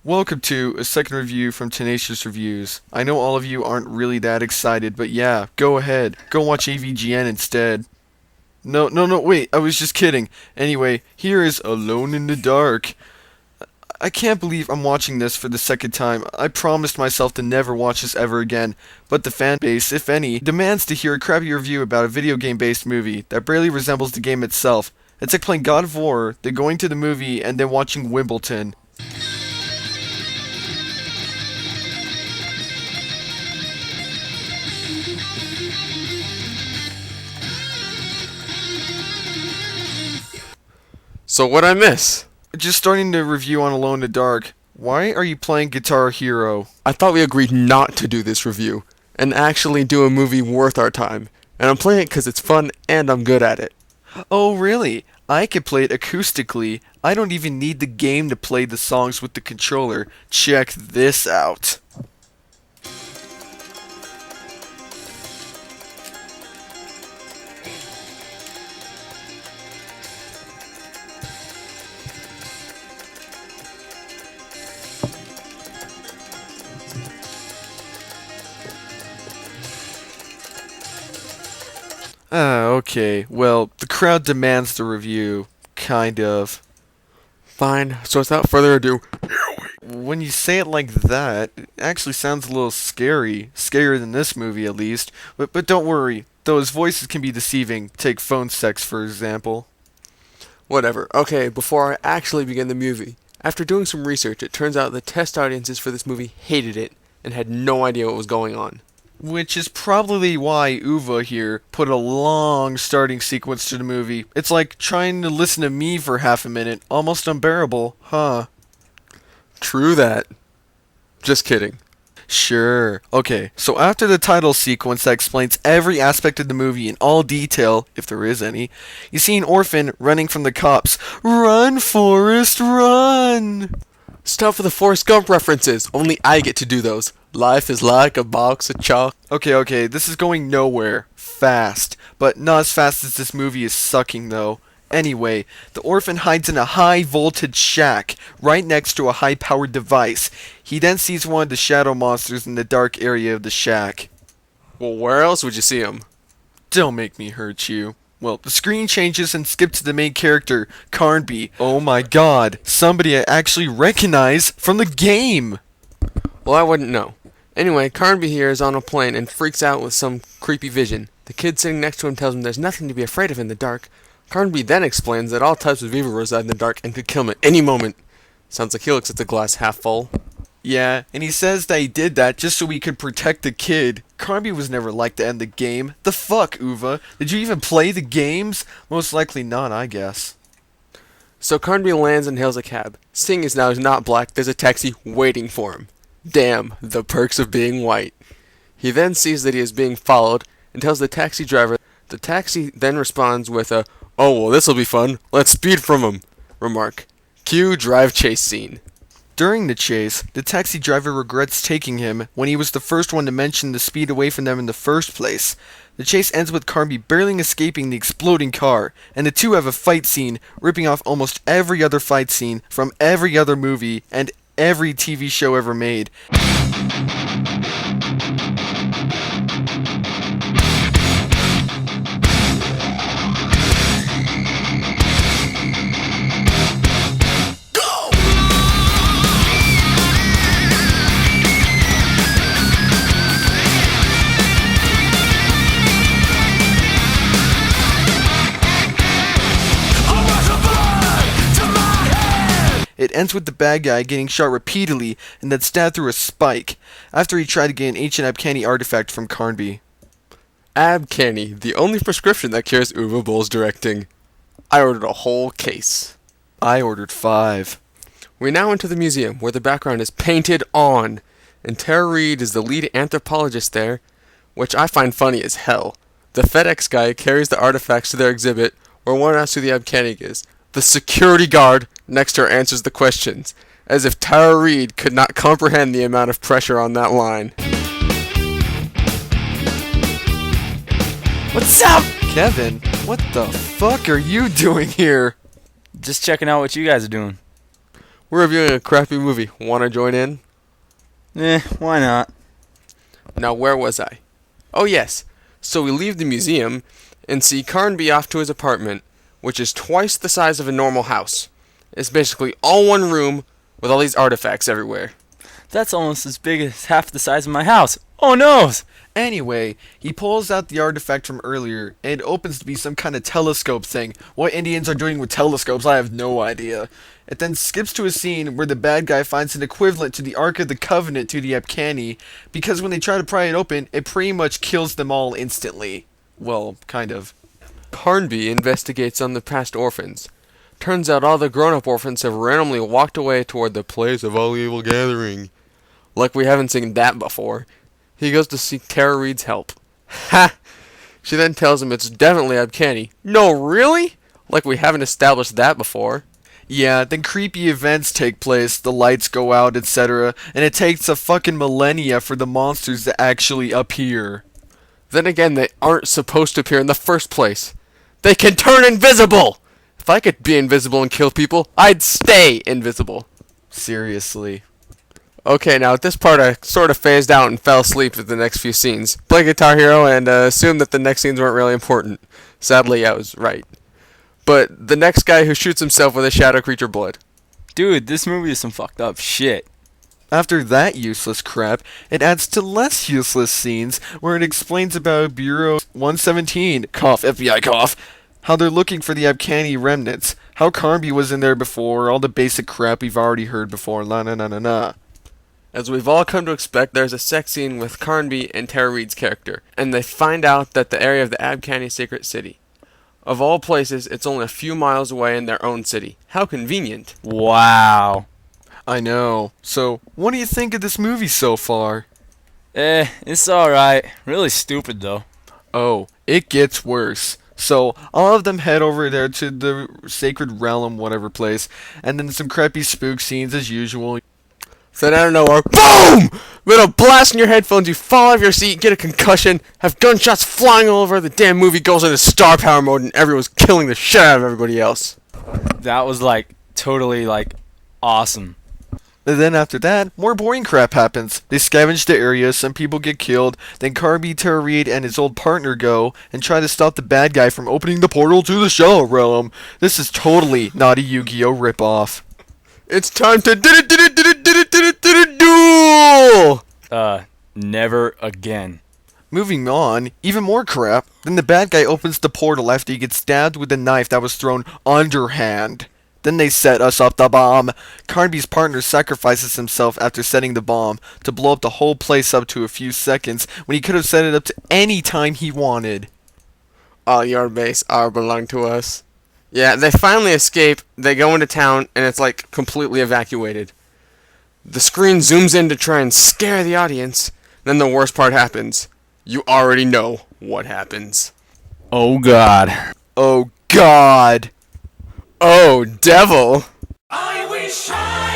Welcome to a second review from Tenacious Reviews. I know all of you aren't really that excited, but yeah, go ahead. Go watch AVGN instead. No, wait, I was just kidding. Anyway, here is Alone in the Dark. I can't believe I'm watching this for the second time. I promised myself to never watch this ever again, but the fan base, if any, demands to hear a crappy review about a video game-based movie that barely resembles the game itself. It's like playing God of War, then going to the movie, and then watching Wimbledon. So what'd I miss? Just starting the review on Alone in the Dark. Why are you playing Guitar Hero? I thought we agreed not to do this review, and actually do a movie worth our time. And I'm playing it because it's fun and I'm good at it. Oh, really? I can play it acoustically. I don't even need the game to play the songs with the controller. Check this out. Okay. Well, the crowd demands the review. Kind of. Fine, so without further ado, When you say it like that, it actually sounds a little scary. Scarier than this movie, at least. But don't worry. Those voices can be deceiving. Take phone sex, for example. whatever. Okay, before I actually begin the movie, after doing some research, it turns out the test audiences for this movie hated it and had no idea what was going on. Which is probably why Uva here put a long starting sequence to the movie. It's like trying to listen to me for half a minute. Almost unbearable, huh? True that. Just kidding. Sure. Okay, so after the title sequence that explains every aspect of the movie in all detail, if there is any, you see an orphan running from the cops. Run, Forrest, run! Stop for the Forrest Gump references. Only I get to do those. Life is like a box of chalk. Okay, this is going nowhere. Fast. But not as fast as this movie is sucking, though. Anyway, the orphan hides in a high-voltage shack, right next to a high-powered device. He then sees one of the shadow monsters in the dark area of the shack. Well, where else would you see him? Don't make me hurt you. Well, the screen changes and skips to the main character, Carnby. Oh my god, somebody I actually recognize from the game! Well, I wouldn't know. Anyway, Carnby here is on a plane and freaks out with some creepy vision. The kid sitting next to him tells him there's nothing to be afraid of in the dark. Carnby then explains that all types of evil reside in the dark and could kill him at any moment. Sounds like he looks at the glass half full. Yeah, and he says that he did that just so he could protect the kid. Carnby was never like to end the game. The fuck, Uva? Did you even play the games? Most likely not, I guess. So Carnby lands and hails a cab. Seeing as now he's not black, there's a taxi waiting for him. Damn, the perks of being white. He then sees that he is being followed and tells the taxi driver. The taxi then responds with a, "Oh, well, this'll be fun. Let's speed from him," remark. Cue drive chase scene. During the chase, the taxi driver regrets taking him when he was the first one to mention the speed away from them in the first place. The chase ends with Carnby barely escaping the exploding car, and the two have a fight scene ripping off almost every other fight scene from every other movie and every TV show ever made. It ends with the bad guy getting shot repeatedly and then stabbed through a spike after he tried to get an ancient Abcanny artifact from Carnby. Abcanny, the only prescription that cures Uwe Boll's directing. I ordered a whole case. I ordered 5. We now enter the museum, where the background is painted on, and Tara Reid is the lead anthropologist there, which I find funny as hell. The FedEx guy carries the artifacts to their exhibit, where one asks who the Abcanny is. The security guard next to her answers the questions, as if Tara Reid could not comprehend the amount of pressure on that line. What's up, Kevin? What the fuck are you doing here? Just checking out what you guys are doing. We're reviewing a crappy movie. Wanna join in? Why not? Now, where was I? Oh, yes. So we leave the museum and see Carnby off to his apartment, which is twice the size of a normal house. It's basically all one room with all these artifacts everywhere. That's almost as big as half the size of my house. Oh no! Anyway, he pulls out the artifact from earlier, and it opens to be some kind of telescope thing. What Indians are doing with telescopes, I have no idea. It then skips to a scene where the bad guy finds an equivalent to the Ark of the Covenant to the Abkhani, because when they try to pry it open, it pretty much kills them all instantly. Well, kind of. Carnby investigates on the past orphans. Turns out all the grown-up orphans have randomly walked away toward the place of all evil gathering. Like we haven't seen that before. He goes to seek Tara Reid's help. Ha! She then tells him it's definitely Abkhani. No, really? Like we haven't established that before. Yeah, then creepy events take place, the lights go out, etc., and it takes a fucking millennia for the monsters to actually appear. Then again, they aren't supposed to appear in the first place. They can turn invisible! If I could be invisible and kill people, I'd stay invisible. Seriously. Okay, now at this part I sort of phased out and fell asleep at the next few scenes. Play Guitar Hero and assumed that the next scenes weren't really important. Sadly, I was right. But the next guy who shoots himself with a shadow creature blood. Dude, this movie is some fucked up shit. After that useless crap, it adds to less useless scenes where it explains about Bureau 117, cough, FBI cough, how they're looking for the Abkhani remnants, how Carnby was in there before, all the basic crap we've already heard before, la na na na na. As we've all come to expect, there's a sex scene with Carnby and Tara Reid's character, and they find out that the area of the Abkhani Sacred City. Of all places, it's only a few miles away in their own city. How convenient. Wow. I know. So, what do you think of this movie so far? It's alright. Really stupid though. Oh, it gets worse. So, all of them head over there to the Sacred Realm, whatever place, and then some crappy spook scenes as usual. Then out of nowhere, BOOM! With a blast in your headphones, you fall out of your seat, get a concussion, have gunshots flying all over, the damn movie goes into star power mode, and everyone's killing the shit out of everybody else. That was totally awesome. And then after that, more boring crap happens. They scavenge the area, some people get killed, then Carnby, Tara Reid, and his old partner go and try to stop the bad guy from opening the portal to the Shadow Realm. This is totally not a Yu-Gi-Oh! Ripoff. It's time to duel! Never again. Moving on, even more crap. Then the bad guy opens the portal after he gets stabbed with a knife that was thrown underhand. Then they set us up the bomb. Carnby's partner sacrifices himself after setting the bomb to blow up the whole place up to a few seconds when he could have set it up to any time he wanted. All your base are belong to us. Yeah, they finally escape, they go into town, and it's completely evacuated. The screen zooms in to try and scare the audience, then the worst part happens. You already know what happens. Oh god. Oh God! Oh, devil! I wish I